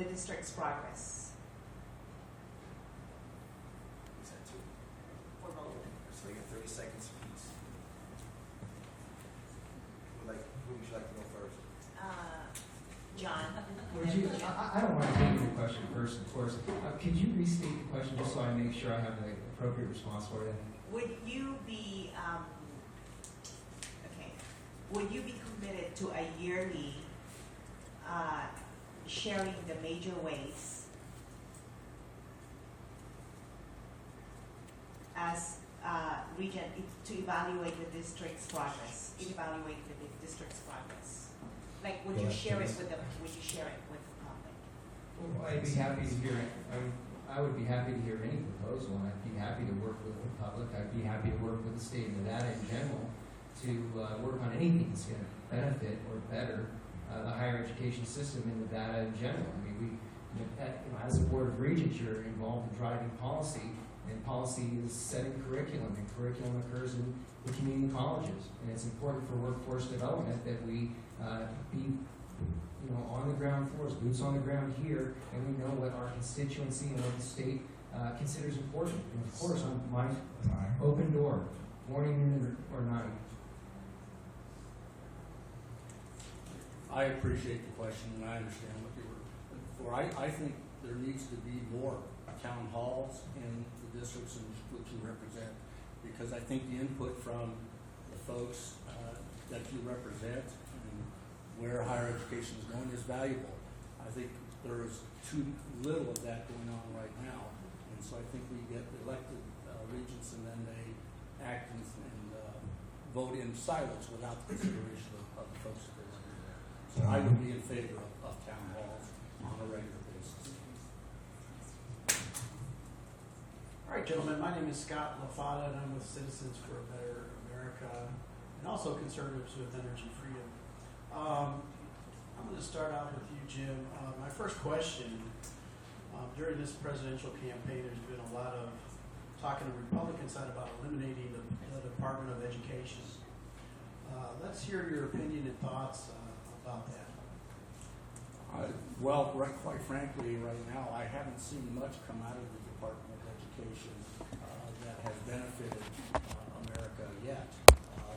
the district's progress. Is that two? For both. So you get 30 seconds apiece. Who would you like to go first? John. I don't want to take your question first, of course. Could you restate the question just so I make sure I have the appropriate response for it? Would you be would you be committed to a yearly sharing the major ways as region to evaluate the district's progress? Evaluate the district's progress. Like, would you share it with the public? Well, I'd be happy to hear it. I would be happy to hear any proposal, and I'd be happy to work with the public. I'd be happy to work with the state of Nevada in general to work on anything that's going to benefit or better the higher education system in Nevada in general. I mean, as a board of regents, you're involved in driving policy, and policy is setting curriculum, and curriculum occurs in the community colleges. And it's important for workforce development that we be on the ground floors, boots on the ground here, and we know what our constituency and what the state considers important. And of course, on my open door, morning, noon, or night. I appreciate the question, and I understand what you were looking for. I think there needs to be more town halls in the districts in which you represent, because I think the input from the folks that you represent and where higher education is going is valuable. I think there is too little of that going on right now, and so I think we get elected regents and then they act and vote in silence without the consideration of the folks that they represent. So I would be in favor of town halls on a regular basis. All right, gentlemen, my name is Scott LaFada, and I'm with Citizens for a Better America, and also Conservatives with Energy Freedom. I'm going to start out with you, Jim. My first question, during this presidential campaign, there's been a lot of talk on the Republican side about eliminating the Department of Education. Let's hear your opinion and thoughts about that. Quite frankly, right now, I haven't seen much come out of the Department of Education that has benefited America yet.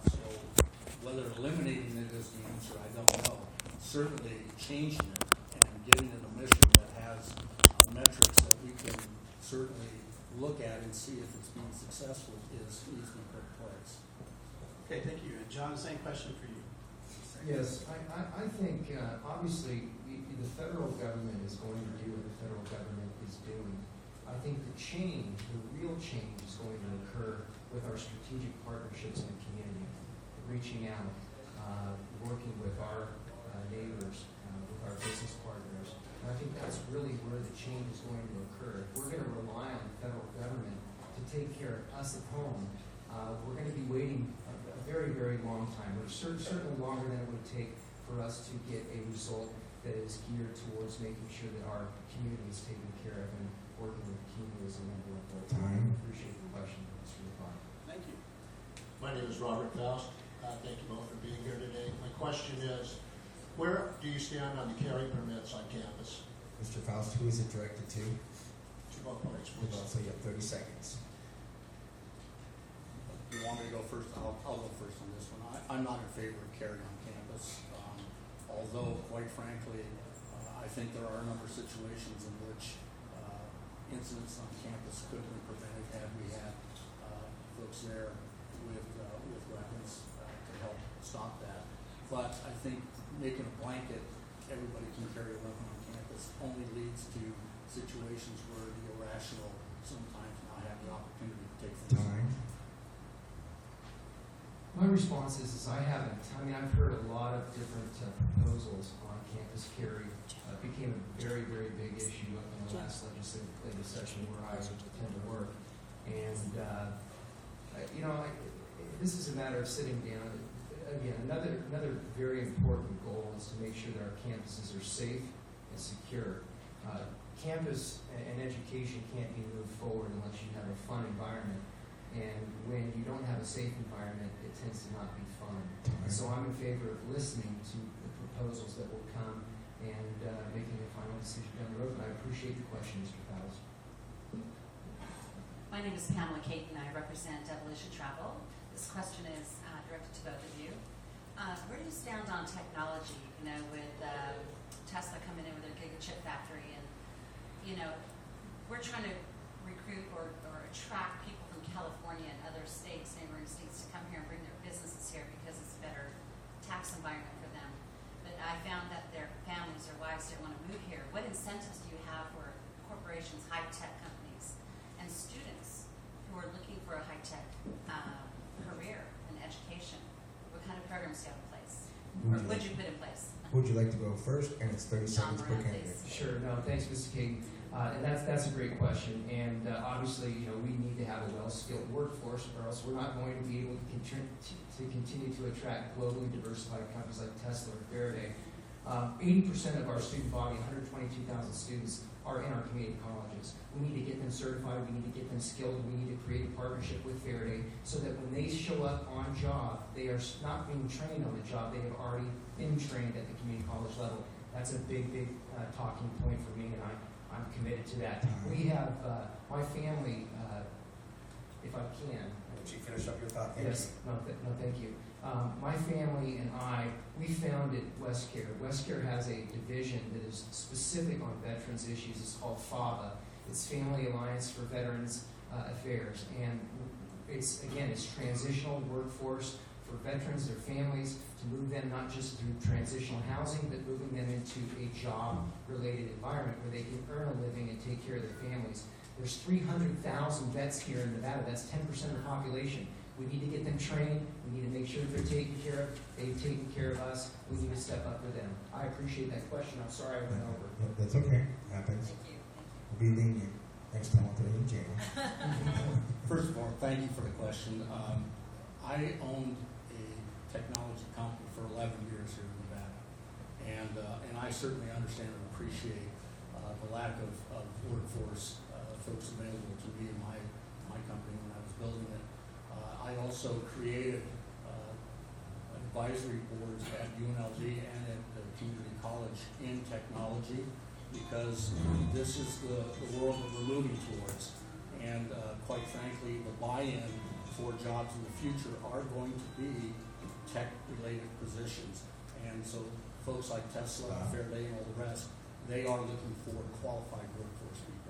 So whether eliminating it is the answer, I don't know. Certainly changing it and giving it a mission that has metrics that we can certainly look at and see if it's being successful leads in the correct place. Okay, thank you. And John, same question for you. Yes, I think obviously the federal government is going to do what the federal government is doing. I think the real change is going to occur with our strategic partnerships in the community, reaching out, working with our neighbors, with our business partners. And I think that's really where the change is going to occur. If we're going to rely on the federal government to take care of us at home, we're going to be waiting a very, very long time, or certainly longer than it would take for us to get a result that is geared towards making sure that our community is taken care of and working with the community as a member of the time. I appreciate the question, Mr. LaFont. Thank you. My name is Robert Faust. Thank you both for being here today. My question is, where do you stand on the carry permits on campus? Mr. Faust, who is it directed to? To both parties, please. So you have 30 seconds. If you want me to go first, I'll go first on this one. I'm not in favor of carry on campus, although, quite frankly, I think there are a number of situations in which incidents on campus could have been prevented had we had folks there with weapons to help stop that. But I think making a blanket, everybody can carry a weapon on campus, only leads to situations where the irrational sometimes not have the opportunity to take things. Time. My response is I've heard a lot of different proposals on campus carry. It became a very, very big issue in the last legislative session where I tend to work. And, this is a matter of sitting down. Again, another very important goal is to make sure that our campuses are safe and secure. Campus and education can't be moved forward unless you have a fun environment. And when you don't have a safe environment, it tends to not be fun. So I'm in favor of listening to the proposals that will come and making a final decision down the road. appreciate the question, Mr. Fowles. My name is Pamela Caton. I represent Evolution Travel. This question is directed to both of you. Where do you stand on technology? You know, with Tesla coming in with their gigachip factory, and you know, we're trying to recruit or attract people from California and other states, neighboring states, to come here and bring their businesses here because it's a better tax environment for them. But I found that their families, their wives, don't want to move here. What incentives do you have for corporations, high-tech companies, and students who are looking for a high-tech career and education? What kind of programs do you have in place? Or would you put in place? Would you like to go first? And it's 30 John seconds per Moran, candidate. please. Sure. No, thanks, Mrs. King. And that's a great question. And obviously, you know, we need to have a well-skilled workforce, or else we're not going to be able to continue to attract globally diversified companies like Tesla or Faraday. 80% of our student body, 122,000 students, are in our community colleges. We need to get them certified. We need to get them skilled. We need to create a partnership with Faraday so that when they show up on job, they are not being trained on the job. They have already been trained at the community college level. That's a big talking point for me, and I'm committed to that. We have my family, if I can. Would you finish up your thought? Yes. No, thank you. My family and I, we founded WestCare. WestCare has a division that is specific on veterans issues. It's called FAVA. It's Family Alliance for Veterans Affairs. And it's transitional workforce for veterans, their families, to move them not just through transitional housing, but moving them into a job-related environment where they can earn a living and take care of their families. There's 300,000 vets here in Nevada. That's 10% of the population. We need to get them trained. We need to make sure that they're taken care of. They've taken care of us. We need to step up for them. I appreciate that question. I'm sorry I went over. No, that's okay. Happens. Thank you. We'll be lenient. Next time I'll throw you in jail. First of all, thank you for the question. I owned a technology company for 11 years here in Nevada, and I certainly understand and appreciate the lack of workforce folks available to me in my company when I was building it. I also created advisory boards at UNLV and at the community college in technology because this is the world that we're moving towards. And quite frankly, the buy-in for jobs in the future are going to be tech-related positions. And so folks like Tesla, Faraday, and all the rest, they are looking for qualified workforce people.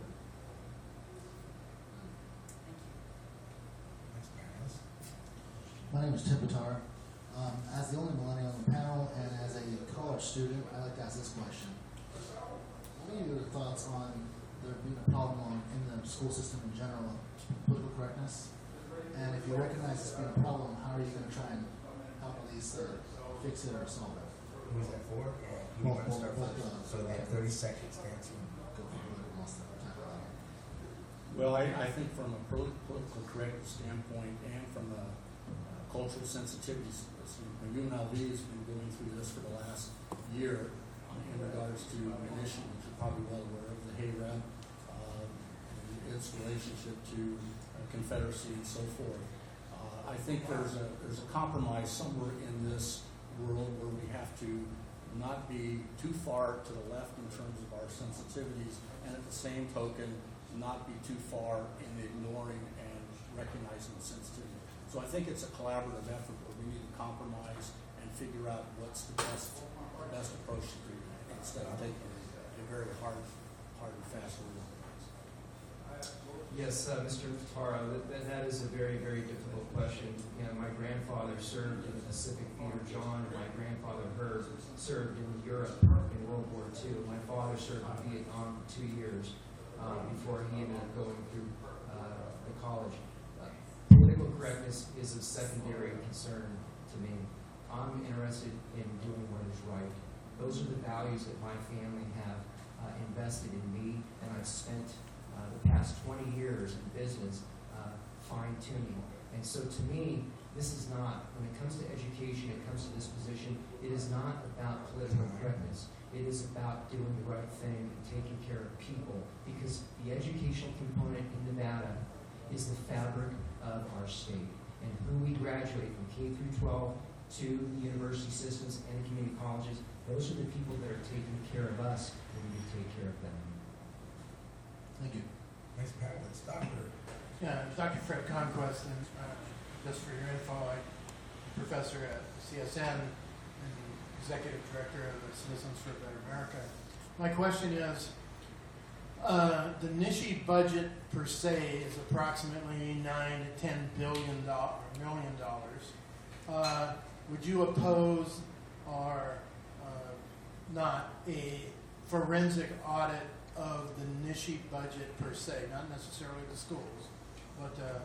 My name is Tim Batar. As the only millennial on the panel and as a college student, I like to ask this question. What are your thoughts on there being a problem in the school system in general, political correctness? And if you recognize this being a problem, how are you going to try and help at least fix it or solve it? Who is that for? Who do you want to start first? So they have 30 seconds to answer. Go for political most of the time. Well, I think from a political correctness standpoint and from a cultural sensitivities, UNLV has been going through this for the last year in regards to an issue that you're probably well aware of, the HAREB, and its relationship to Confederacy and so forth. I think there's a compromise somewhere in this world where we have to not be too far to the left in terms of our sensitivities, and at the same token, not be too far in ignoring and recognizing the sensitivity. So I think it's a collaborative effort where we need to compromise and figure out what's the best approach to do that instead of taking a very hard and fast rule. Yes, Mr. Tara, that is a very, very difficult question. You know, my grandfather served in the Pacific Theater, John, and my grandfather Herb served in Europe in World War II. My father served in Vietnam for 2 years before he ended up going through the college. Political correctness is of secondary concern to me. I'm interested in doing what is right. Those are the values that my family have invested in me, and I've spent the past 20 years in business fine-tuning. And so to me, this is not, when it comes to education, it comes to this position, it is not about political correctness. It is about doing the right thing and taking care of people, because the educational component in Nevada is the fabric of our state. And who we graduate from K through 12 to the university systems and the community colleges, those are the people that are taking care of us, and we need to take care of them. Yeah, Dr. Fred Conquest, and just for your info, I'm a professor at CSN and the executive director of the Citizens for a Better America. My question is, the NISHI budget per se is approximately $9 to $10 million. Would you oppose or not a forensic audit of the NISHI budget per se, not necessarily the schools, but the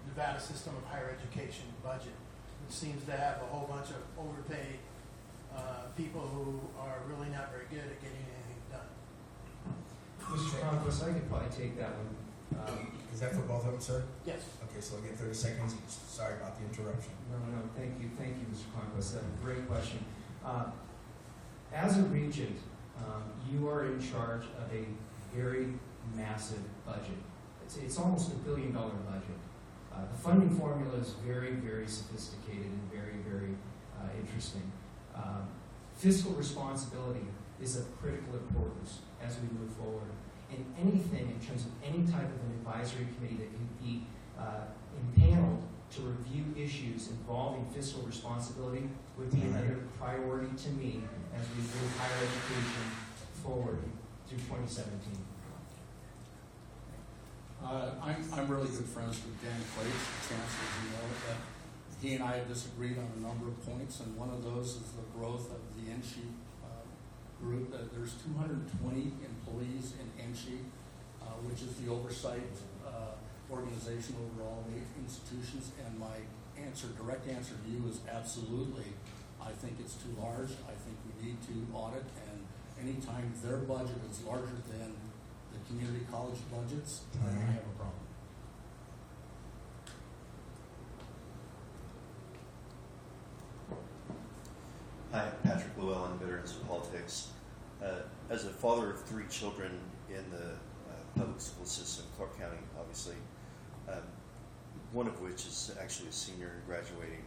Nevada System of Higher Education budget, which seems to have a whole bunch of overpaid people who are really not very good at getting anything done? Mr. Conquest, I could probably take that one. Is that for both of them, sir? Yes. Okay, so we'll get 30 seconds each. Sorry about the interruption. No, thank you, Mr. Conquest. That's a great question. As a regent, you are in charge of a very massive budget. It's almost $1 billion budget. The funding formula is very, very sophisticated and very, very interesting. Fiscal responsibility is of critical importance as we move forward. And anything in terms of any type of an advisory committee that can be impaneled to review issues involving fiscal responsibility would be another priority to me as we move higher education forward through 2017. I'm really good friends with Dan Clates, the chancellor, as you know. He and I have disagreed on a number of points, and one of those is the growth of the NSHE group. There's 220 employees in NSHE, which is the oversight organization over all the institutions, and my direct answer to you is absolutely. I think it's too large. I think we need to audit, and anytime their budget is larger than the community college budgets, then I have a problem. Hi, Patrick Llewellyn, Veterans of Politics. As a father of 3 children in the public school system, Clark County, obviously, one of which is actually a senior and graduating,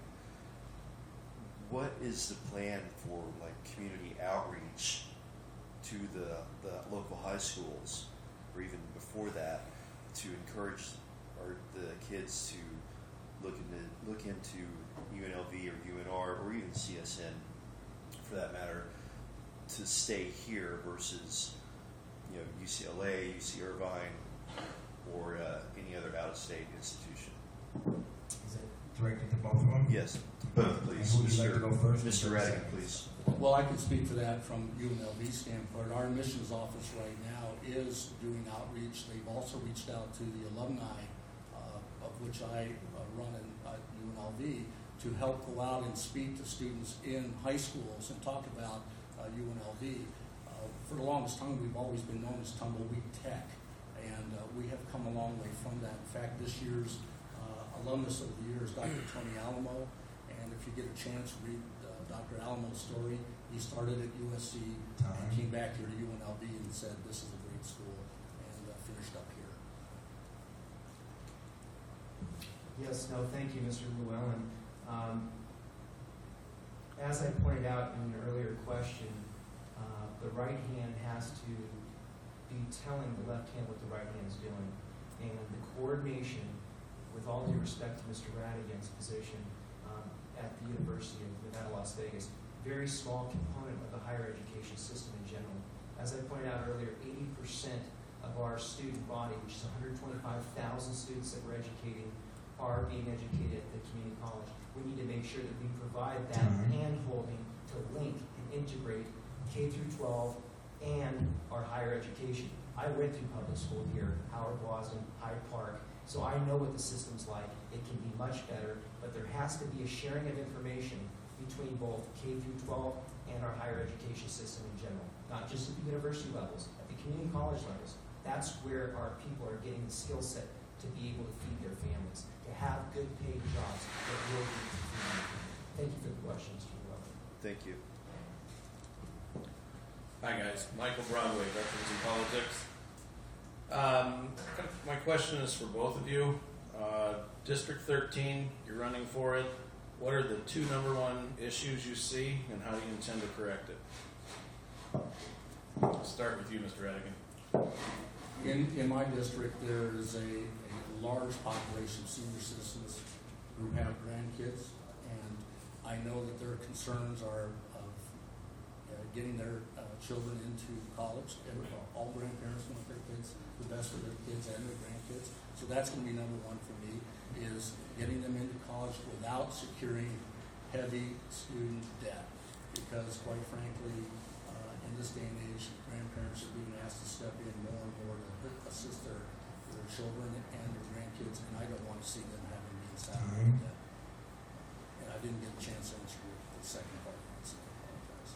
what is the plan for community outreach to the local high schools, or even before that, to encourage the kids to look into UNLV or UNR or even CSN, for that matter, to stay here versus UCLA, UC Irvine, or any other out-of-state institution? Is it directed to both of them? Yes, both, please. And who would you like to go first? Mr. Radigan, please. Well, I can speak to that from UNLV standpoint. Our admissions office right now is doing outreach. They've also reached out to the alumni, of which I run at UNLV, to help go out and speak to students in high schools and talk about UNLV. For the longest time, we've always been known as Tumbleweed Tech, and we have come a long way from that. In fact, this year's alumnus of the year is Dr. Tony Alamo, and if you get a chance, read Dr. Alamo's story. He started at USC and came back here to UNLV and said, this is a great school, and finished up here. Yes, no, thank you, Mr. Llewellyn. As I pointed out in an earlier question, the right hand has to be telling the left hand what the right hand is doing. And the coordination, with all due respect to Mr. Radigan's position at the University of Nevada, Las Vegas, very small component of the higher education system in general. As I pointed out earlier, 80% of our student body, which is 125,000 students that we're educating, are being educated at the community college. We need to make sure that we provide that hand-holding to link and integrate K through 12 and our higher education. I went through public school here, Howard Wasden, Hyde Park, so I know what the system's like. It can be much better, but there has to be a sharing of information between both K through 12 and our higher education system in general, not just at the university levels, at the community college levels. That's where our people are getting the skill set to be able to feed their families, to have good paid jobs that will be fulfilling. Thank you for the question, Mr. Llewellyn. Thank you. Hi guys, Michael Broadway, Veterans in Politics. My question is for both of you. District 13, you're running for it. What are the 2 number 1 issues you see, and how do you intend to correct it? I'll start with you, Mr. Radigan. In my district, there is a large population of senior citizens who have grandkids, and I know that their concerns are of getting their children into college, and all grandparents want their kids, the best for their kids and their grandkids. So that's going to be number one for me, is getting them into college without securing heavy student debt. Because quite frankly, in this day and age, grandparents are being asked to step in more and more to assist their children and their grandkids, and I don't want to see them having been saddled with debt. And I didn't get a chance to answer the second part. So I apologize.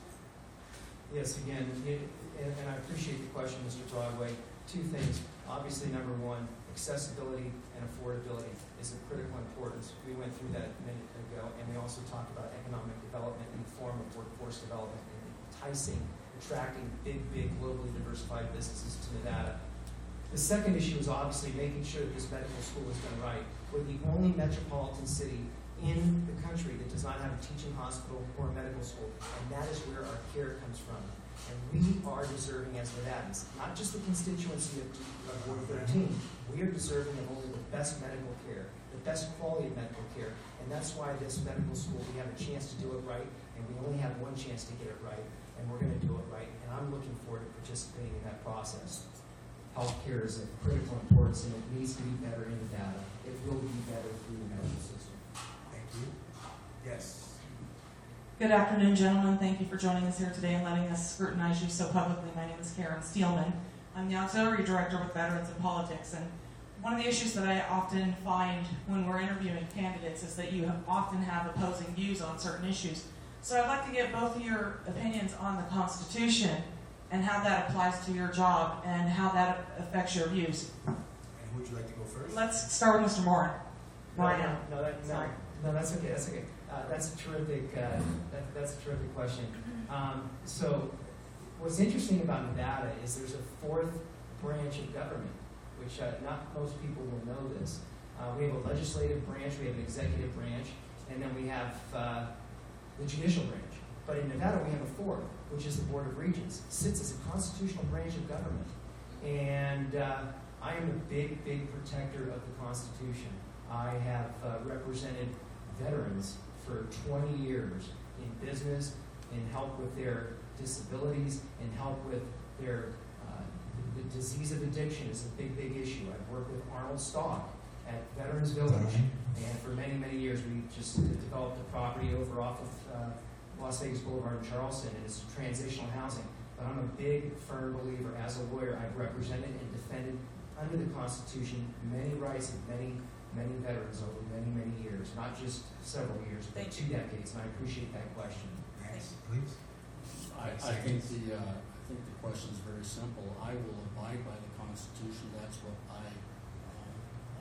Yes, again, and I appreciate the question, Mr. Broadway. Two things. Obviously, number one, accessibility and affordability is of critical importance. We went through that a minute ago, and we also talked about economic development in the form of workforce development and enticing, attracting big, globally diversified businesses to Nevada. The second issue is obviously making sure that this medical school is done right. We're the only metropolitan city in the country that does not have a teaching hospital or a medical school, and that is where our care comes from. And we are deserving as Nevadans, not just the constituency of Ward 13, we are deserving of only the best medical care, the best quality of medical care, and that's why this medical school, we have a chance to do it right, and we only have one chance to get it right, and we're going to do it right, and I'm looking forward to participating in that process. Healthcare is of critical importance, and it needs to be better in Nevada. It will be better through the medical system. Thank you. Yes. Good afternoon, gentlemen. Thank you for joining us here today and letting us scrutinize you so publicly. My name is Karen Steelman. I'm the Auxiliary Director with Veterans in Politics, and one of the issues that I often find when we're interviewing candidates is that you often have opposing views on certain issues. So I'd like to get both of your opinions on the Constitution and how that applies to your job and how that affects your views. And who would you like to go first? Let's start with Mr. Moran. Moran. No, that's okay. That's okay. That's a terrific. That's a terrific question. So, what's interesting about Nevada is there's a fourth branch of government, which not most people will know this. We have a legislative branch, we have an executive branch, and then we have the judicial branch. But in Nevada, we have a fourth, which is the Board of Regents. It sits as a constitutional branch of government, and I am a big protector of the Constitution. I have represented veterans for 20 years in business, in help with their disabilities, in help with their the disease of addiction is a big issue. I've worked with Arnold Stock at Veterans Village, and for many years we just developed a property over off of Las Vegas Boulevard in Charleston, and it's transitional housing. But I'm a big, firm believer as a lawyer. I've represented and defended under the Constitution many rights of many veterans over many years, not just several years, but 2 decades, and I appreciate that question. Yes, please. I think the question is very simple. I will abide by the Constitution. That's what I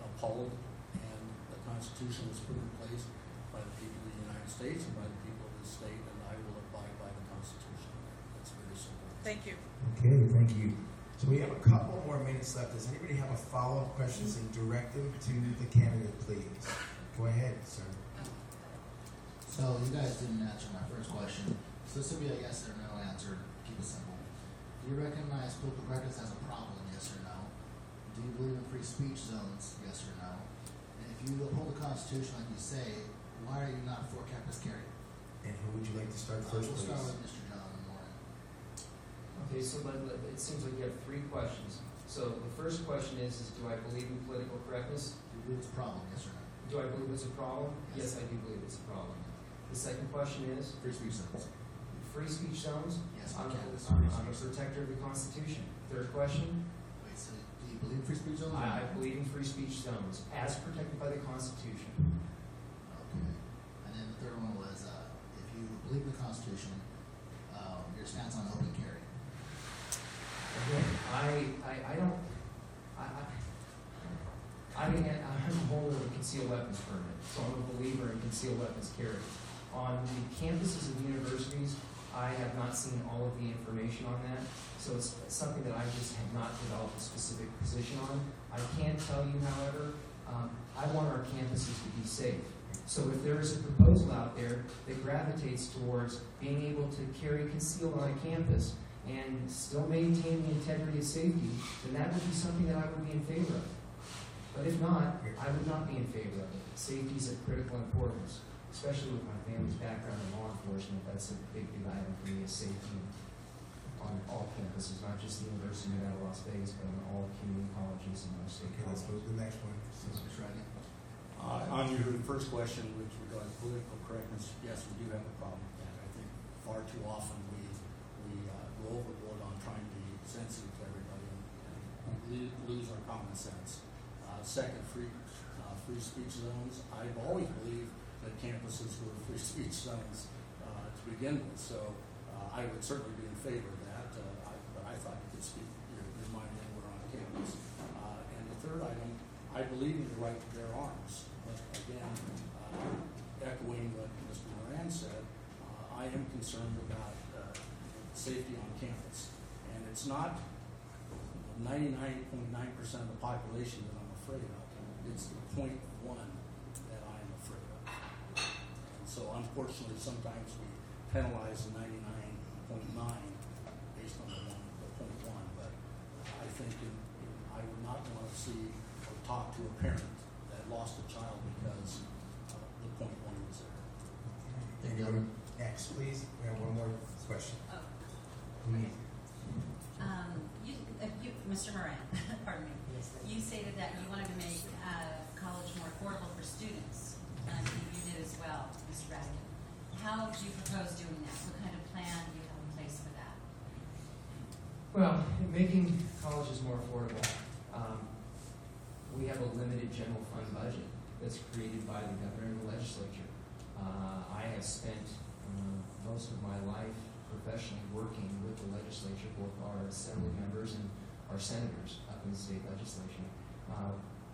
uphold, and the Constitution was put in place by the people of the United States and by the people of this state, and I will abide by the Constitution. That's very simple. Thank you. Okay, thank you. So we have a couple more minutes left. Does anybody have a follow-up questions and direct them to the candidate, please? Go ahead, sir. So you guys didn't answer my first question. So this will be a yes or no answer. Keep it simple. Do you recognize political correctness as a problem? Yes or no? Do you believe in free speech zones? Yes or no? And if you uphold the Constitution like you say, why are you not for campus carry? And who would you like to start first, We'll please? start with Mr. John Moran. Okay, so it seems like you have 3 questions. So the first question is do I believe in political correctness? Do you believe it's a problem? Yes or no? Do I believe it's a problem? Yes, I do believe it's a problem. The second question is Free speech zones. free speech zones? Yes, I'm on campus. a protector of the Constitution. Third question, Wait, so do you believe in free speech zones? I believe in free speech zones as protected by the Constitution. Okay. And then the third one was, if you believe in the Constitution, your stance on open carry. Again, I'm a holder of a concealed weapons permit, so I'm a believer in concealed weapons carry. On the campuses of universities, I have not seen all of the information on that, so it's something that I just have not developed a specific position on. I can tell you, however, I want our campuses to be safe. So if there is a proposal out there that gravitates towards being able to carry concealed on a campus and still maintain the integrity of safety, then that would be something that I would be in favor of. But if not, I would not be in favor of it. Safety is of critical importance, especially with my family's background in law enforcement. That's a big item for me, is safety on all campuses, not just the University of Nevada, Las Vegas, but on all community colleges and most state Okay, let's colleges. move to the next one. On your first question, which regards political correctness, yes, we do have a problem with that. I think far too often we go overboard on trying to be sensitive to everybody and we lose our common sense. Second, free speech zones. I've always believed that campuses were free speech zones to begin with, so I would certainly be in favor of that. But I thought you could speak your mind anywhere on campus. And the third item, I believe in the right to bear arms. But again, echoing what Mr. Moran said, I am concerned about safety on campus. And it's not 99.9% of the population that I'm afraid of. It's the 0.1 that I am afraid of. And so unfortunately, sometimes we penalize the 99.9 based on the 0.1. But I think I would not want to see or talk to a parent that lost a child because the 0.1 was there. Thank you. Next, please. We have one more question. Oh. Please. Mr. Moran, pardon me. You stated that you wanted to make college more affordable for students. You did as well, Mr. Radigan. How do you propose doing that? What kind of plan do you have in place for that? Well, making colleges more affordable, we have a limited general fund budget that's created by the governor and the legislature. I have spent most of my life professionally working with the legislature, both our assembly members and our senators up in the state legislature.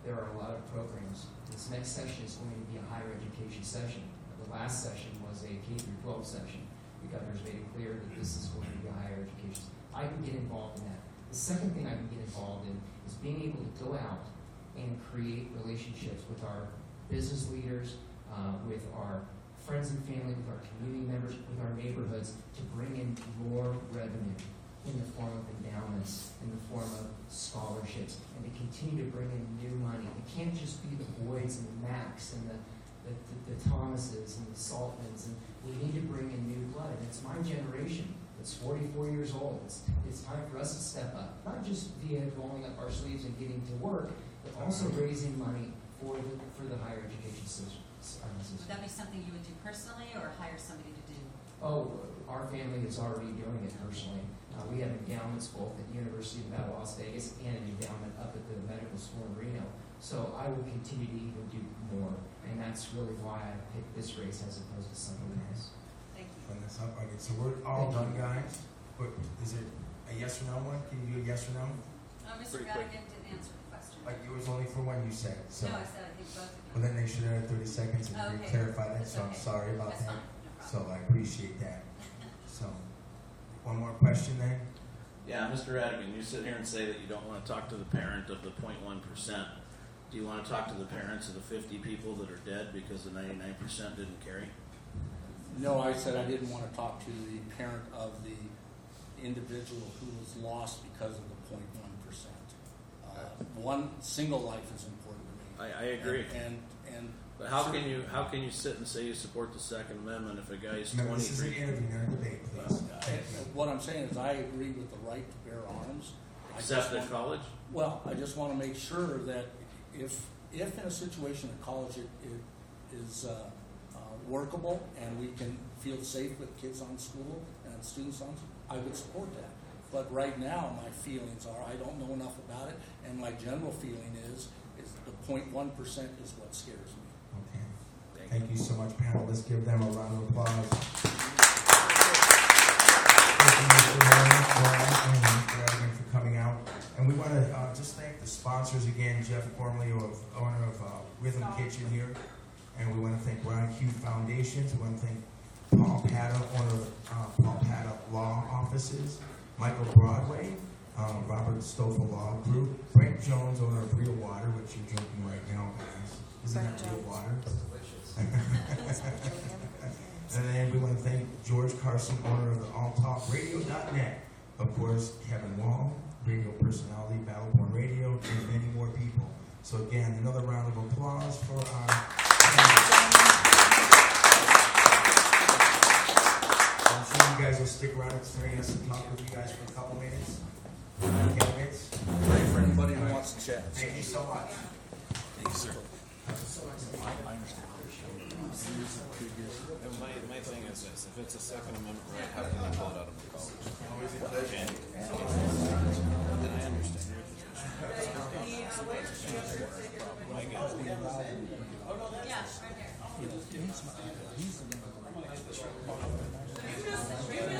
There are a lot of programs. This next session is going to be a higher education session. The last session was a K-12 session. The governor's made it clear that this is going to be a higher education. I can get involved in that. The second thing I can get involved in is being able to go out and create relationships with our business leaders, with our friends and family, with our community members, with our neighborhoods, to bring in more revenue in the form of endowments, in the form of scholarships, and to continue to bring in new money. It can't just be the Boyds and the Macs and the Thomases and the Saltmans, and we need to bring in new blood. And it's my generation that's 44 years old. It's time for us to step up, not just via rolling up our sleeves and getting to work, but also raising money for the higher education system. Would that be something you would do personally or hire somebody to do? Oh, our family is already doing it personally. We have endowments both at the University of Nevada, Las Vegas, and an endowment up at the medical school in Reno. So I will continue to even do more, and that's really why I picked this race as opposed to something else. Thank you. Run this up. Okay, so we're all done, guys. But is it a yes or no one? Can you do a yes or no? Mr. Radigan didn't answer the question. Like it was only for one you said. So. No, I said I think both of you. Well, then they should have 30 seconds and Okay. clarify that. That's So I'm okay. sorry about That's that. fine. No So problem. I appreciate that. So, one more question then. Yeah, Mr. Radigan, you sit here and say that you don't want to talk to the parent of the 0.1%. Do you want to talk to the parents of the 50 people that are dead because the 99% didn't carry? No, I said I didn't want to talk to the parent of the individual who was lost because of the 0.1%. One single life is important to me. I agree. And But how can you sit and say you support the Second Amendment if a guy's Remember, this is an 23? interview, not a debate, please. Thank you. what I'm saying is I agree with the right to bear arms. I just Except at want- college? Well, I just want to make sure that if in a situation at college it is workable and we can feel safe with kids on school and students on school, I would support that. But right now, my feelings are I don't know enough about it, and my general feeling is the 0.1% is what scares me. Okay. Thank you so much, panel. Let's give them a round of applause. Thank you, Mr. Moran and Radigan for coming out. And we want to just thank the sponsors again, Jeff Gormley, owner of Rhythm Kitchen here. And we want to thank Ron Q Foundations. We want to thank Paul Pata, owner of Paul Pata Law Offices, Michael Broadway, Robert Stoffel Law Group, Brent Jones, owner of Real Water, which you're drinking right now, guys. Isn't that real water? And then we want to thank George Carson, owner of the AllTalkRadio.net. Of course, Kevin Wall, radio personality, Battleborn Radio, and many more people. So again, the Chad. Thank you so much. Thank you, sir. My thing is this, if it's a Second Amendment right, how can they pull it out of the college? And then I understand your position. I get it. Yeah, right here.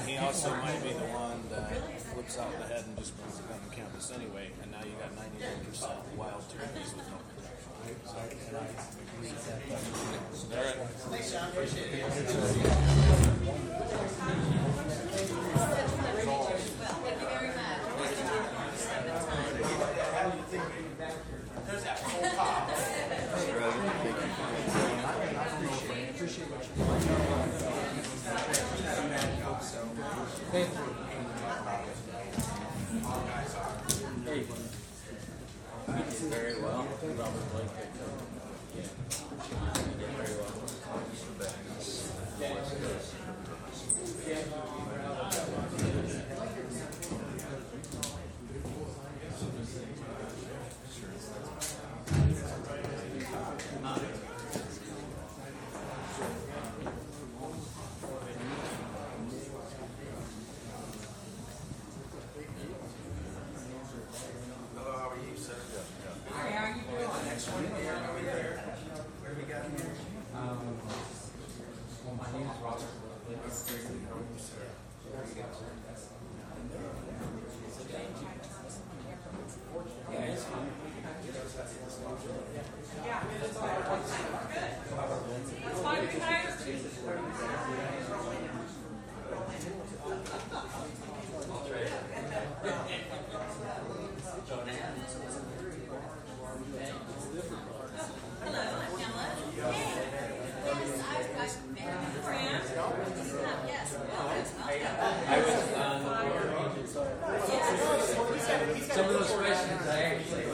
He also might be the one that flips out the head and just brings it on the campus anyway, and now you got 99% wild turkeys with no protection. All right. Thanks, John. Appreciate it. Well, thank you very much. There's that whole pop. Thank you. Very well. Robert Blake. Very well. Hello, how are you, sir? Hi, how are you doing? Next one here, over there. What do we got here? Well, my name is Robert. It's great to know you, sir. Yeah, it's fine. Yeah, that's fine. Good. That's fine. We can hire two. Hello, I'm Ella. Hey. Yes, I've met you before, yeah? Yes, welcome. Some of those questions I actually.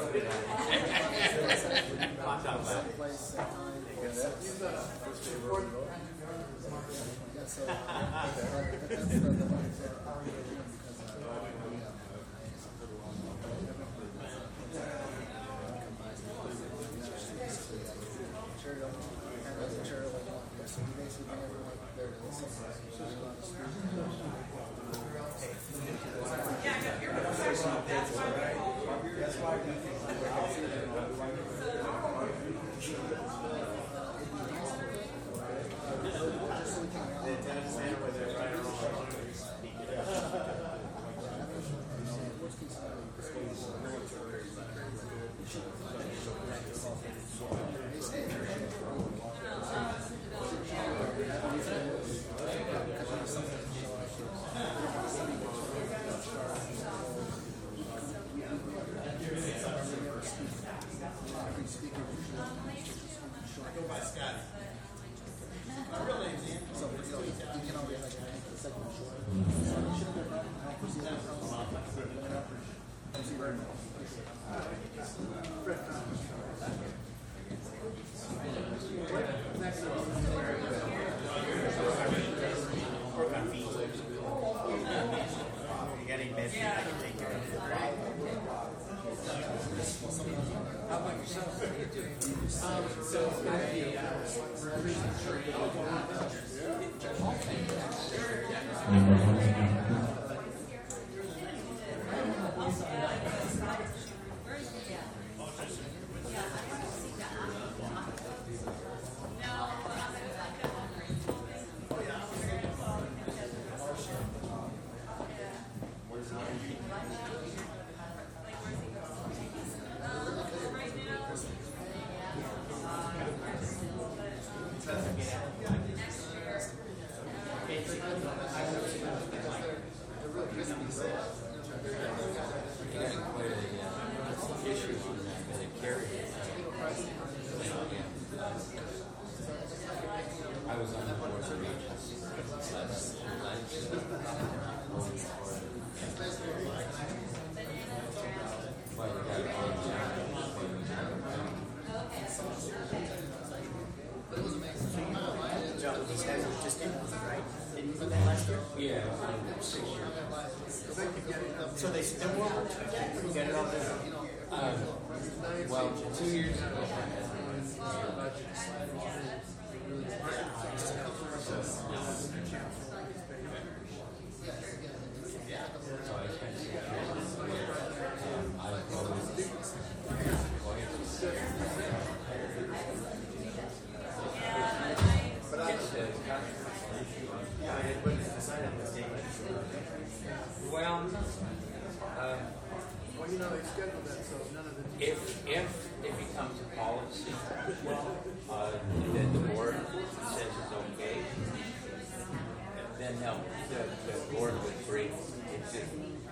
Yeah, 6 years. So they still won't get it all there? Well, 2 years ago, Well, you know, they scheduled that, so none of the. if it becomes a policy, that the board says it's okay, then the board would bring it to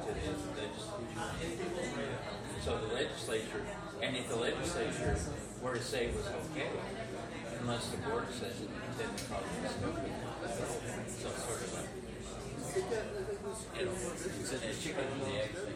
the legislature. So the legislature, and if the legislature were to say it was okay, unless the board says it, then the college is okay. So sort of like, it's a chicken and the egg thing.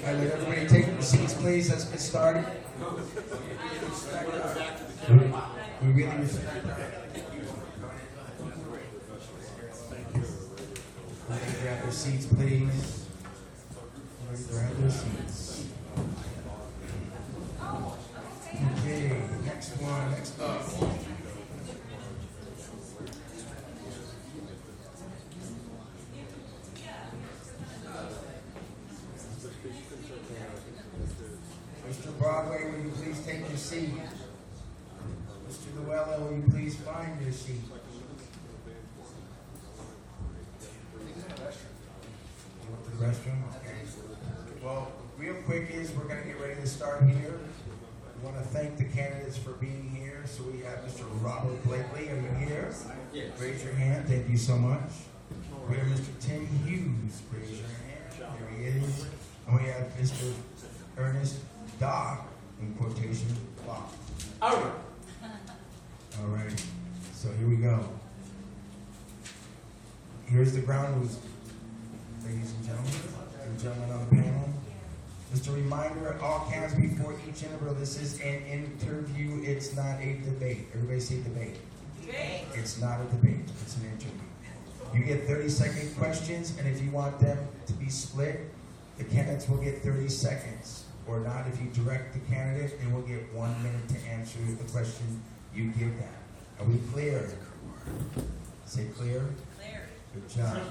All right, let everybody take your seats, please. Let's get started. We really respect everybody grab their seats, please. Everybody grab their seats. Okay, next up. Mr. Broadway, will you please take your seat? Mr. Llewellyn, will you please find your seat? You want the restroom? Okay. Well, real quick is we're going to get ready to start here. We want to thank the candidates for being here. So we have Mr. Robert Blakely. Are you here? Yes. Raise your hand. Thank you so much. We have Mr. Tim Hughes. Raise your hand. There he is. And we have Mr. Ernest Doc, in quotation, Block. All right. All right. So here we go. Here's the ground rules, ladies and gentlemen on the panel. Just a reminder, all counts before each interval. This is an interview. It's not a debate. Everybody say debate. Debate. It's not a debate. It's an interview. You get 30-second questions, and if you want them to be split, the candidates will get 30 seconds. Or not, if you direct the candidate, they will get 1 minute to answer the question you give them. Are we clear? Say clear? Clear. Good job.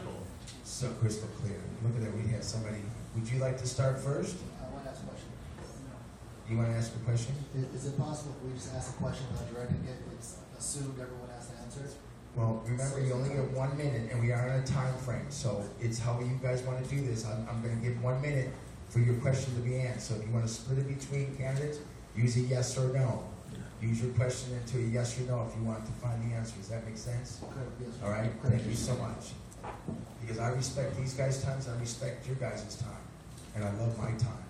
So crystal clear. Look at that. We have somebody. Would you like to start first? I want to ask a question. You want to ask a question? Is it possible if we just ask a question without directing it? It's assumed everyone has to answer it? Well, remember, you only get 1 minute, and we are on a time frame. So it's how you guys want to do this. I'm going to give 1 minute for your question to be answered. So if you want to split it between candidates, use a yes or no. Use your question into a yes or no if you want to find the answer. Does that make sense? Okay, yes. All right? Thank you so much. Because I respect these guys' times, I respect your guys' time. And I love my time.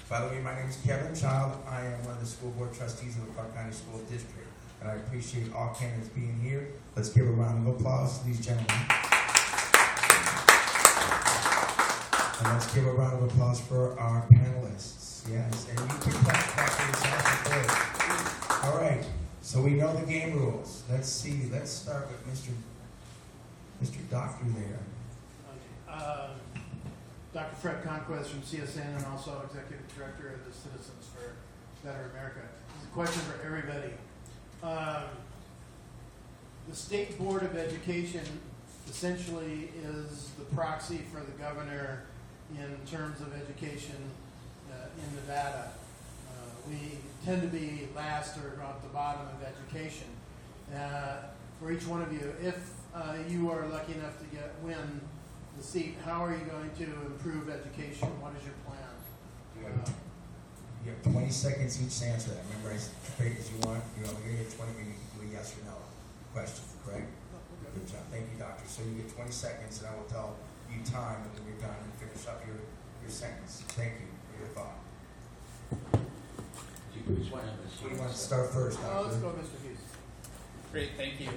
By the way, my name is Kevin Child. I am one of the school board trustees of the Clark County School District. And I appreciate all candidates being here. Let's give a round of applause to these gentlemen. And let's give a round of applause for our panelists. Yes, and you can clap for yourself. All right, so we know the game rules. Let's see. Let's start with Mr. Doctor there. Dr. Fred Conquest from CSN and also Executive Director of the Citizens for Better America. This is a question for everybody. The State Board of Education essentially is the proxy for the governor in terms of education in Nevada. We tend to be last or at the bottom of education. For each one of you, if you are lucky enough to win the seat, how are you going to improve education? What is your plan? You have 20 seconds each to answer that. Remember, as big as you want. You're only going to get 20 when you do a yes or no question, correct? good job. Thank you, doctor. So you get 20 seconds, and I will tell you time, and then you're done and finish up your sentence. Thank you for your thought. Which one of us? Who do you want to start first, doctor? Let's go, Mr. Hughes. Great, thank you.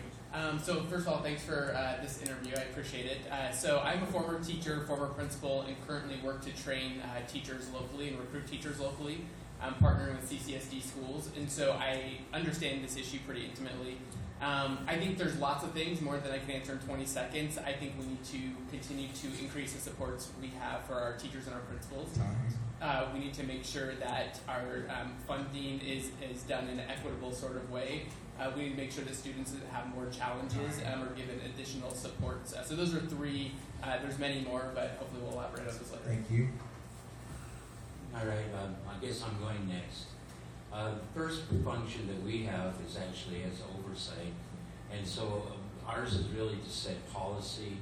So first of all, thanks for this interview. I appreciate it. So I'm a former teacher, former principal, and currently work to train teachers locally and recruit teachers locally. I'm partnering with CCSD schools, and so I understand this issue pretty intimately. I think there's lots of things, more than I can answer in 20 seconds. I think we need to continue to increase the supports we have for our teachers and our principals. We need to make sure that our funding is done in an equitable sort of way. We need to make sure that students that have more challenges are given additional supports. So those are three. There's many more, but hopefully we'll elaborate on this later. Thank you. All right, I guess I'm going next. The first function that we have is actually as oversight, and so ours is really to set policy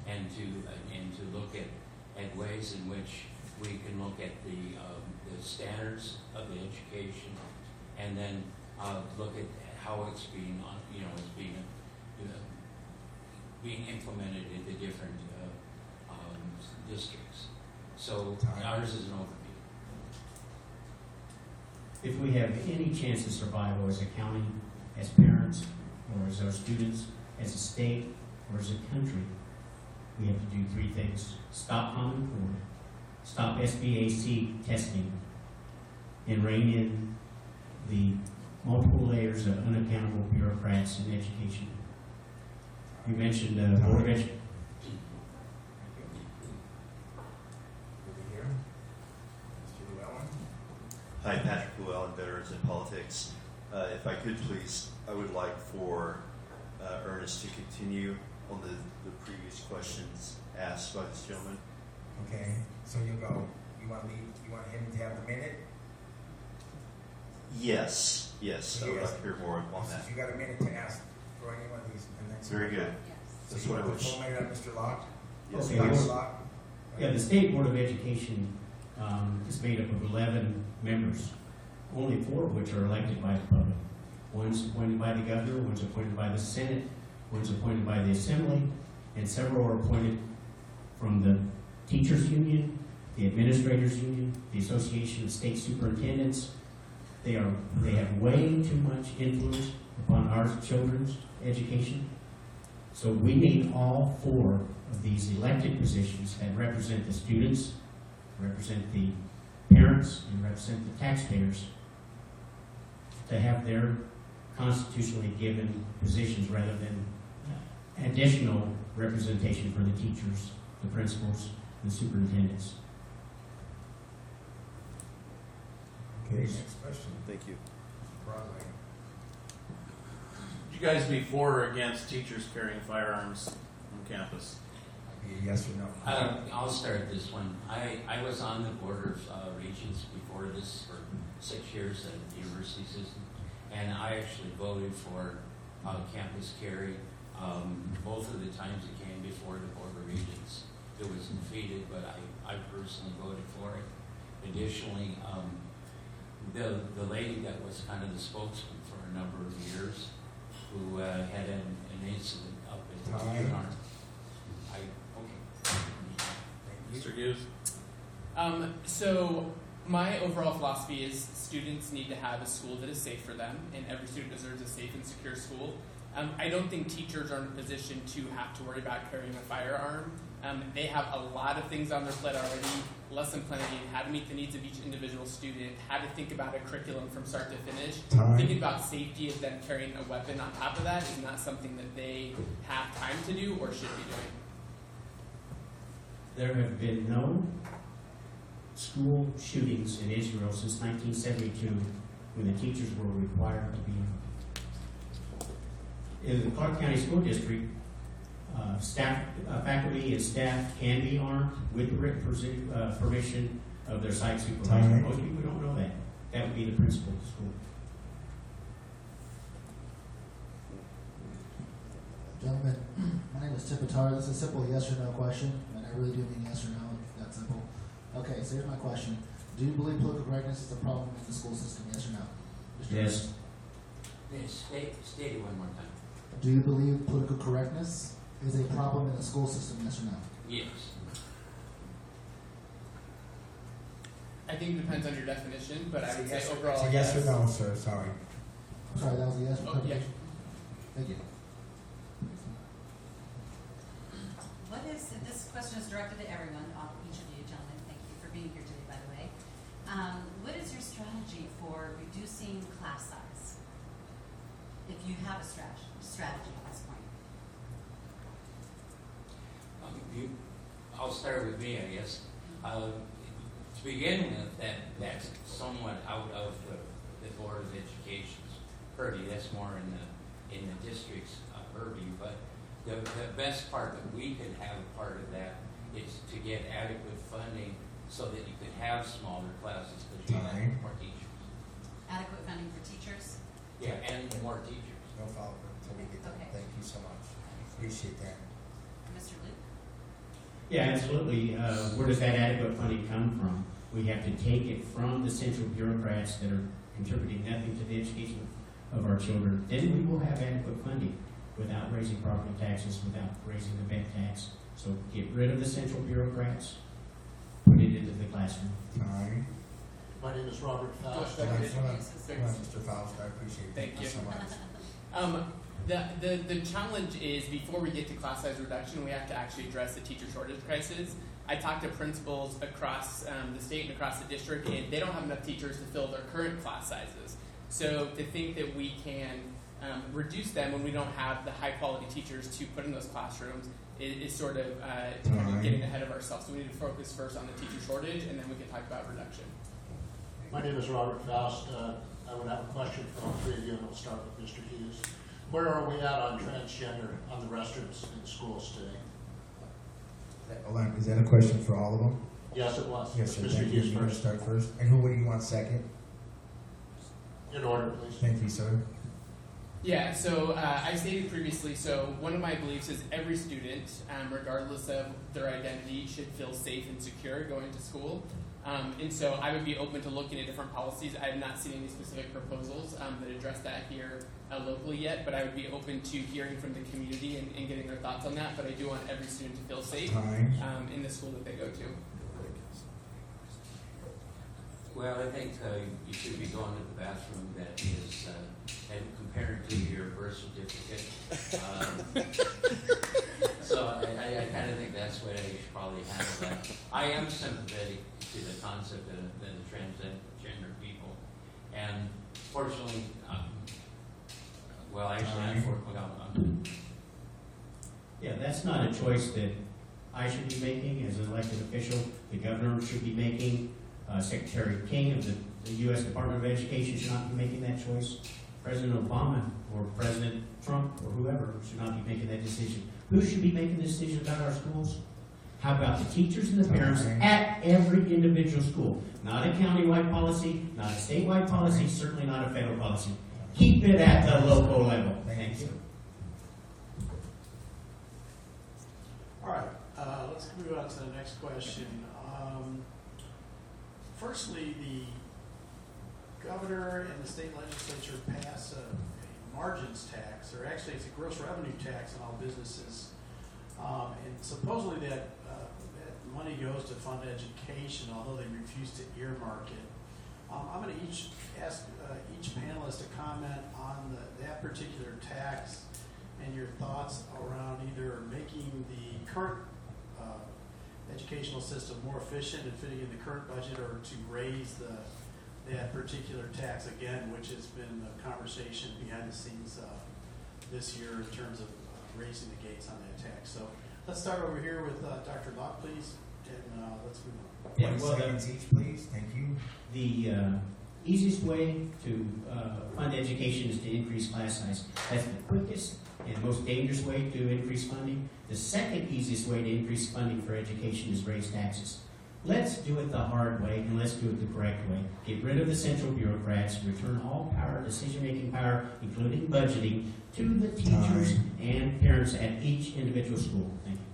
and to look at ways in which we can look at the standards of the education, and then look at how it's being being implemented in the different districts. So ours is an overview. If we have any chance of survival as a county, as parents, or as our students, as a state, or as a country, we have to do three things. Stop Common Core, stop SBAC testing, and rein in the multiple layers of unaccountable bureaucrats in education. You mentioned Board of Education. Hi, Patrick Llewellyn, Veterans in Politics. If I could please, I would like for Ernest to continue on the previous questions asked by this gentleman. Okay, so you'll go. You want him to have the minute? Yes, I would like to hear more on that. You got a minute to ask for any one of these, and that's Very good. So That's you what I want the wish. full minute on Mr. Locke? Yes, Okay, please. Mr. Locke? Yeah, the State Board of Education is made up of 11 members, only 4 of which are elected by the public. One's appointed by the governor, one's appointed by the Senate, one's appointed by the Assembly, and several are appointed from the Teachers Union, the Administrators Union, the Association of State Superintendents. They have way too much influence upon our children's education. So we need all 4 of these elected positions that represent the students, represent the parents, and represent the taxpayers to have their constitutionally given positions rather than additional representation for the teachers, the principals, and the superintendents. Okay, next question. Thank you. Broadway. Would you guys be for or against teachers carrying firearms on campus? Be a yes or no? I'll start this one. I was on the Board of Regents before this for 6 years at the university system, and I actually voted for campus carry. Both of the times it came before the Board of Regents, it was defeated, but I personally voted for it. Additionally, the lady that was kind of the spokesman for a number of years, who had an incident up at the UNR. Mr. Hughes? So my overall philosophy is students need to have a school that is safe for them, and every student deserves a safe and secure school. I don't think teachers are in a position to have to worry about carrying a firearm. They have a lot of things on their plate already: lesson planning, how to meet the needs of each individual student, how to think about a curriculum from start to finish. Thinking about safety of them carrying a weapon on top of that is not something that they have time to do or should be doing. There have been no school shootings in Israel since 1972, when the teachers were required to be armed. In the Clark County School District, faculty and staff can be armed with the written permission of their site supervisor. Most people don't know that. That would be the principal of the school. Gentlemen, my name is Tipitar. This is a simple yes or no question, and I really do mean yes or no. It's that simple. Okay, so here's my question. Do you believe political correctness is a problem in the school system, yes or no? Yes. State it one more time. Do you believe political correctness is a problem in the school system, yes or no? Yes. I think it depends on your definition, but I would say It's overall, a yes or no, sir, sorry. I'm sorry, that was a yes for Oh, yeah. clarification? Thank you. This question is directed to everyone, each of you gentlemen, thank you for being here today, by the way. What is your strategy for reducing class size? If you have a strategy at this point. I'll start with me, I guess. To begin with, that's somewhat out of the Board of Education's purview. That's more in the district's purview. But the best part that we could have a part of that is to get adequate funding so that you could have smaller classes because you have more teachers. Adequate funding for teachers? Yeah, and more teachers. No follow-up until we get done. Okay. Thank you so much. Appreciate that. Mr. Luke? Yeah, absolutely. Where does that adequate funding come from? We have to take it from the central bureaucrats that are contributing nothing to the education of our children. Then we will have adequate funding without raising property taxes, without raising the vet tax. So get rid of the central bureaucrats, put it into the classroom. Time. My name is Robert Faust. Hold on, Mr. Faust, I appreciate it. Thank you. So much. The challenge is before we get to class size reduction, we have to actually address the teacher shortage crisis. I talked to principals across the state and across the district, and they don't have enough teachers to fill their current class sizes. So to think that we can reduce them when we don't have the high quality teachers to put in those classrooms is sort of getting ahead of ourselves. So we need to focus first on the teacher shortage, and then we can talk about reduction. My name is Robert Faust. I would have a question for all three of you, and I'll start with Mr. Hughes. Where are we at on transgender on the restrooms in schools today? Hold on, is that a question for all of them? Yes, it was. Yes, sir. Mr. Thank you. Hughes You want to first. start first? And what do you want second? In order, please. Thank you, sir. Yeah, so I stated previously, so one of my beliefs is every student, regardless of their identity, should feel safe and secure going to school. And so I would be open to looking at different policies. I have not seen any specific proposals that address that here locally yet, but I would be open to hearing from the community and getting their thoughts on that. But I do want every student to feel safe in the school that they go to. Well, I think you should be going to the bathroom that is and compared to your birth certificate. So I kind of think that's where you should probably handle that. I am sympathetic to the concept of the transgender people, and fortunately, Yeah, that's not a choice that I should be making as an elected official. The governor should be making. Secretary King of the U.S. Department of Education should not be making that choice. President Obama or President Trump or whoever should not be making that decision. Who should be making the decision about our schools? How about the teachers and the parents at every individual school? Not a countywide policy, not a statewide policy, certainly not a federal policy. Keep it at the local level. Thank you. All right, let's move on to the next question. Firstly, the governor and the state legislature pass a margins tax, or actually it's a gross revenue tax on all businesses. And supposedly that money goes to fund education, although they refuse to earmark it. I'm going to ask each panelist to comment on that particular tax and your thoughts around either making the current educational system more efficient and fitting in the current budget, or to raise that particular tax again, which has been a conversation behind the scenes this year in terms of raising the gates on that tax. So let's start over here with Dr. Locke, please, and let's move on. Yeah, 20 well, seconds each, please. Thank you. The easiest way to fund education is to increase class size. That's the quickest and most dangerous way to increase funding. The second easiest way to increase funding for education is raise taxes. Let's do it the hard way, and let's do it the correct way. Get rid of the central bureaucrats, return all power, decision-making power, including budgeting, to the teachers and parents at each individual school. Thank you.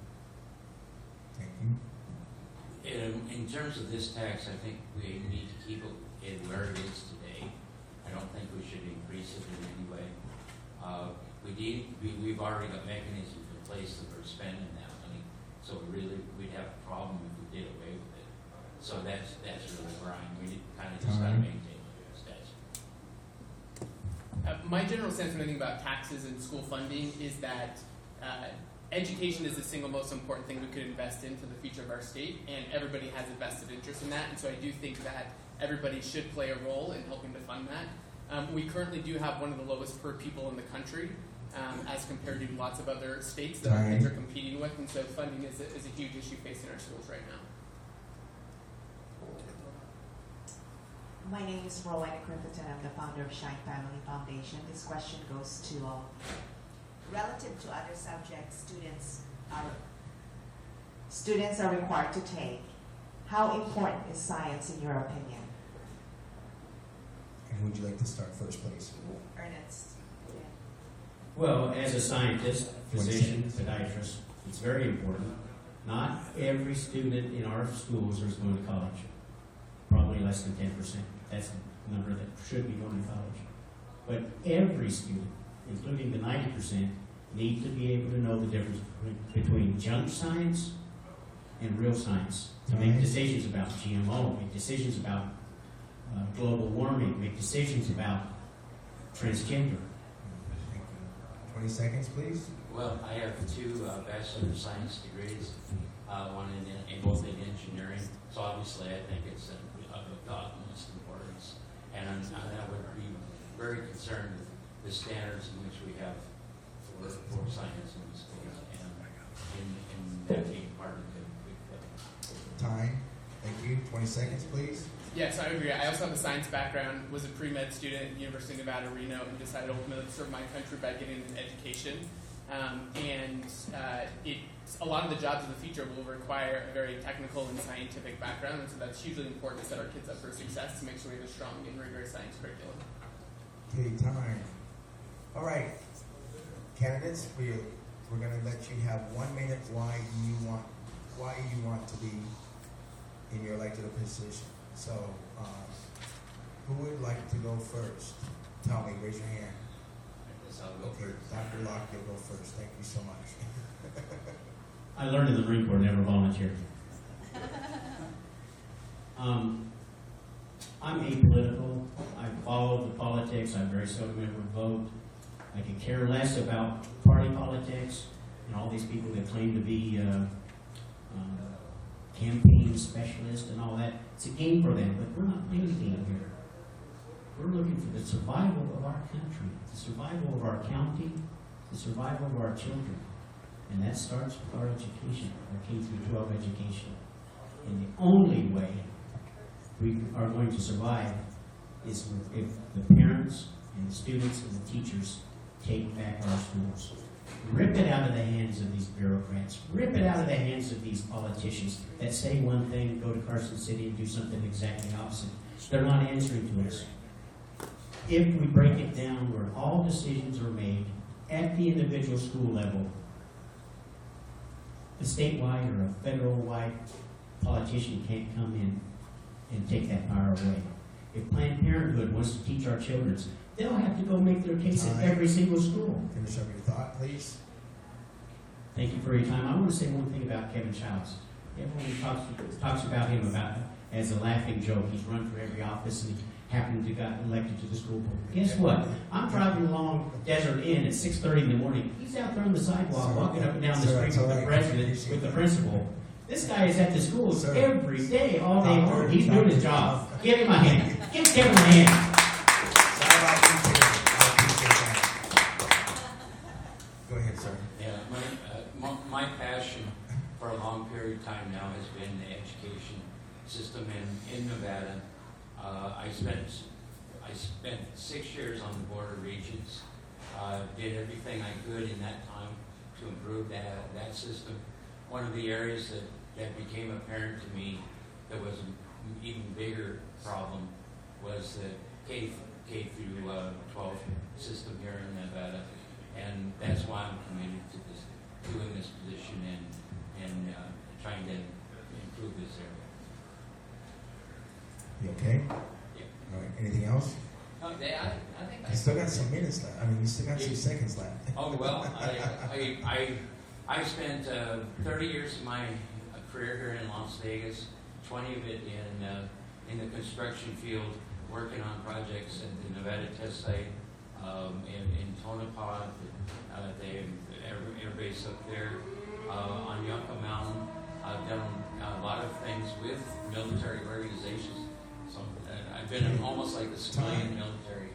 Thank you. In terms of this tax, I think we need to keep it where it is today. I don't think we should increase it in any way. we've already got mechanisms in place that we're spending that money, so we'd have a problem if we did away with it. So that's really where we kind of just gotta maintain the status. My general sense when I think about taxes and school funding is that education is the single most important thing we could invest in for the future of our state, and everybody has a vested interest in that, and so I do think that everybody should play a role in helping to fund that. We currently do have one of the lowest per people in the country, as compared to lots of other states that our kids are competing with, and so funding is a huge issue facing our schools right now. My name is Rowena Griffith, and I'm the founder of Shine Family Foundation. This question goes to relative to other subjects students are required to take. How important is science in your opinion? And would you like to start first, please? Ernest. Well, as a scientist, physician, podiatrist, it's very important. Not every student in our schools is going to college. Probably less than 10%. That's the number that should be going to college. But every student, including the 90%, need to be able to know the difference between junk science and real science. To make decisions about GMO, make decisions about global warming, make decisions about transgender. 20 seconds, please. Well, I have two Bachelor of Science degrees, one in both in engineering, so obviously I think it's of the utmost importance. And I would be very concerned with the standards in which we have for science in the schools, and in that being part of the big Time. Thank you. 20 seconds, please. Yes, I agree. I also have a science background, was a pre-med student at the University of Nevada, Reno, and decided ultimately to serve my country by getting an education. A lot of the jobs of the future will require a very technical and scientific background, and so that's hugely important to set our kids up for success, to make sure we have a strong and rigorous science curriculum. Okay, time. All right, candidates, we're going to let you have 1 minute. Why you want to be in your elected position? So, who would like to go first? Tell me. Raise your hand. Okay, Dr. Locke, you'll go first. Thank you so much. I learned in the Marine Corps, never volunteered. I'm apolitical. I follow the politics. I very seldom ever vote. I could care less about party politics and all these people that claim to be campaign specialists and all that. It's a game for them, but we're not playing a game here. We're looking for the survival of our country, the survival of our county, the survival of our children. And that starts with our education, our K through 12 education. And the only way we are going to survive is if the parents and the students and the teachers take back our schools. Rip it out of the hands of these bureaucrats. Rip it out of the hands of these politicians that say one thing, go to Carson City and do something exactly opposite. They're not answering to us. If we break it down where all decisions are made at the individual school level, a statewide or a federal-wide politician can't come in and take that power away. If Planned Parenthood wants to teach our children, they'll have to go make their case at every single school. Finish up your thought, please. Thank you for your time. I want to say one thing about Kevin Childs. Everyone talks about him as a laughing joke. He's run for every office and he happened to got elected to the school board. Guess what? I'm driving along Desert Inn at 6:30 in the morning. He's out there on the sidewalk walking up and down the street with the president, with the principal. This guy is at the schools every day, all day long. He's doing his job. Give him a hand. Give Kevin a hand. Go ahead, sir. Yeah, my passion for a long period of time now has been the education system in Nevada. I spent 6 years on the Board of Regents. Did everything I could in that time to improve that system. One of the areas that became apparent to me that was an even bigger problem was the K through 12 system here in Nevada, and that's why I'm committed to doing this position and trying to improve this area. You okay? Yeah. All right. Anything else? I think You still got some minutes left. I mean, you still got some seconds left. Oh, well, I spent 30 years of my career here in Las Vegas, 20 of it in the construction field, working on projects at the Nevada test site, in Tonopah, the air base up there, on Yucca Mountain. I've done a lot of things with military organizations. So I've been almost like a civilian military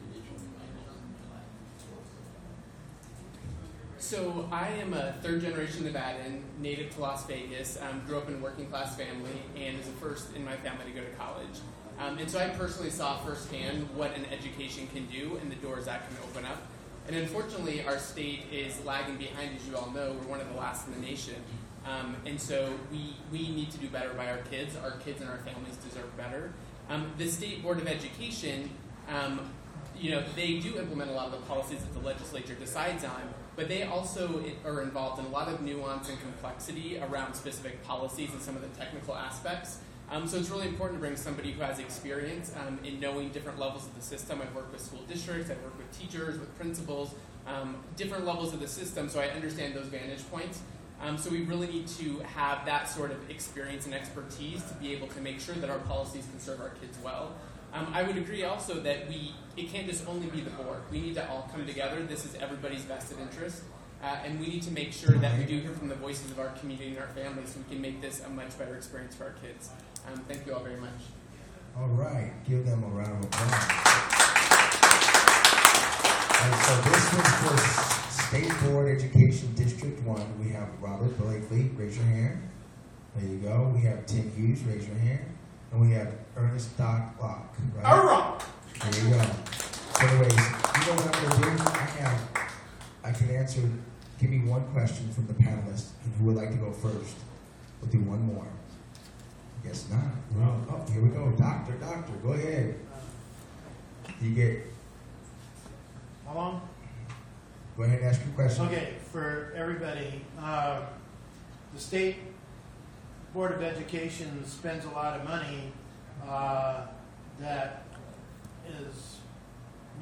individual in my life. So I am a third-generation Nevadan, native to Las Vegas. Grew up in a working-class family, and was the first in my family to go to college. And so I personally saw firsthand what an education can do and the doors that can open up. And unfortunately, our state is lagging behind, as you all know. We're one of the last in the nation. And so we need to do better by our kids. Our kids and our families deserve better. The State Board of Education, they do implement a lot of the policies that the legislature decides on, but they also are involved in a lot of nuance and complexity around specific policies and some of the technical aspects. So it's really important to bring somebody who has experience in knowing different levels of the system. I've worked with school districts, I've worked with teachers, with principals, different levels of the system, so I understand those vantage points. So we really need to have that sort of experience and expertise to be able to make sure that our policies can serve our kids well. I would agree also that it can't just only be the board. We need to all come together. This is everybody's vested interest. And we need to make sure that we do hear from the voices of our community and our families so we can make this a much better experience for our kids. Thank you all very much. All right. Give them a round of applause. And so this was for State Board Education District 1. We have Robert Blakely. Raise your hand. There you go. We have Tim Hughes. Raise your hand. And we have Ernest Doc Locke. Right? All right. There you go. So anyways, you know what I'm going to do? I can answer. Give me one question from the panelists, and who would like to go first? We'll do one more. Guess not. Well, oh, here we go. Doctor, go ahead. You get. How long? Go ahead and ask your question. Okay, for everybody, the State Board of Education spends a lot of money that is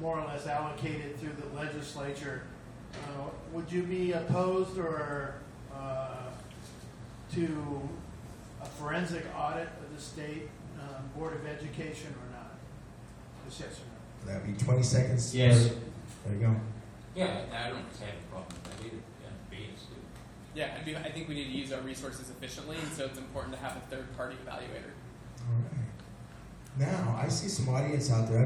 more or less allocated through the legislature. Would you be opposed or to a forensic audit of the State Board of Education or not? Just yes or no? That'd be 20 seconds. Yes. There you go. Yeah, I don't have a problem with that either. Yeah, I think we need to use our resources efficiently, and so it's important to have a third-party evaluator. All right. Now, I see some audience out there.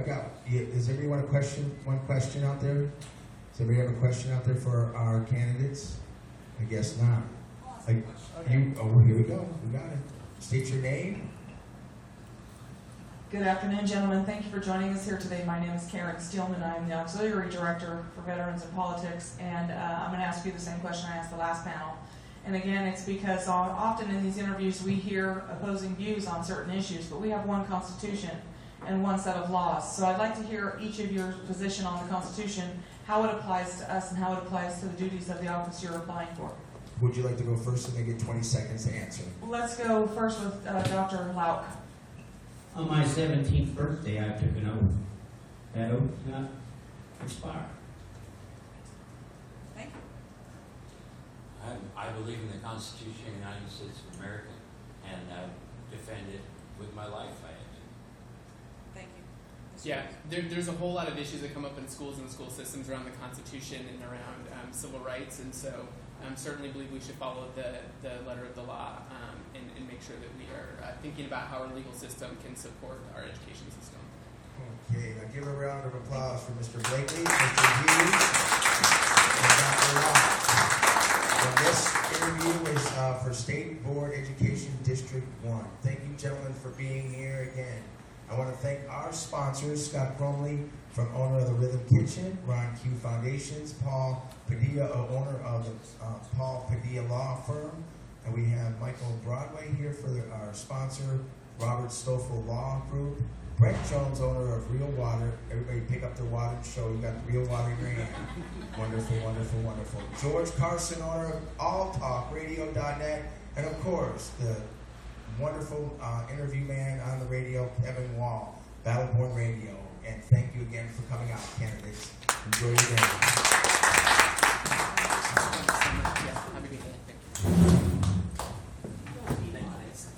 Does everybody want a question? One question out there? Does everybody have a question out there for our candidates? I guess not. Here we go. We got it. State your name. Good afternoon, gentlemen. Thank you for joining us here today. My name is Karen Steelman. I'm the Auxiliary Director for Veterans in Politics, and I'm going to ask you the same question I asked the last panel. And again, it's because often in these interviews we hear opposing views on certain issues, but we have one Constitution and one set of laws. So I'd like to hear each of your position on the Constitution, how it applies to us and how it applies to the duties of the office you're applying for. Would you like to go first and they get 20 seconds to answer? Let's go first with Dr. Lauck. On my 17th birthday, I took an oath. That oath did not expire. Thank you. I believe in the Constitution of the United States of America, and I defend it with my life. I have to. Thank you. Yeah, there's a whole lot of issues that come up in schools and school systems around the Constitution and around civil rights, and so certainly believe we should follow the letter of the law and make sure that we are thinking about how our legal system can support our education system. Okay, now give a round of applause for Mr. Blakely, Mr. Hughes, and Dr. Locke. And this interview is for State Board Education District 1. Thank you, gentlemen, for being here again. I want to thank our sponsors, Scott Cromley, owner of the Rhythm Kitchen, Ron Q Foundations, Paul Padilla, owner of the Paul Padilla Law Firm, and we have Michael Broadway here for our sponsor, Robert Stoffel Law Group, Brett Jones, owner of Real Water. Everybody pick up their water and show you got Real Water in your hand. Wonderful, wonderful, wonderful. George Carson, owner of AllTalkRadio.net, and of course, the wonderful interview man on the radio, Kevin Wall, Battleborn Radio. And thank you again for coming out, candidates. Enjoy your day.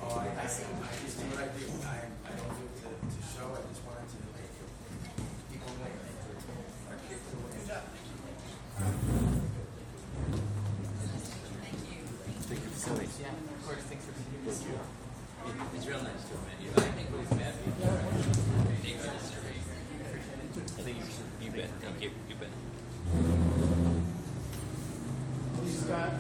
Oh, I just do what I do. I don't do it to show. I just wanted to make people know our kids do a good job. Thank you so much. Yeah, of course. Thanks for being here. It's real nice to meet you. I think we've met before. Thank you. You bet. Thank you. You bet. Scott.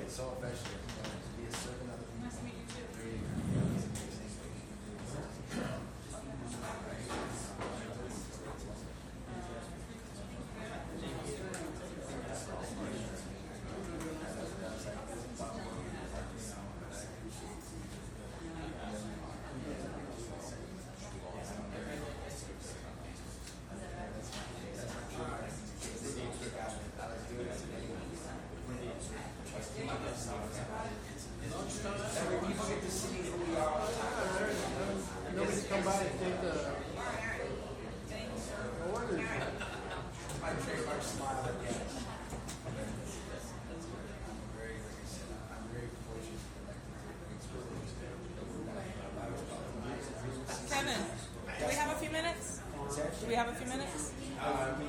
So affectionate to be a servant of the people. Nice to meet you too. Nobody come by and take the orders. I very much smile at that. I'm very fortunate. Kevin, do we have a few minutes? Do we have a few minutes? We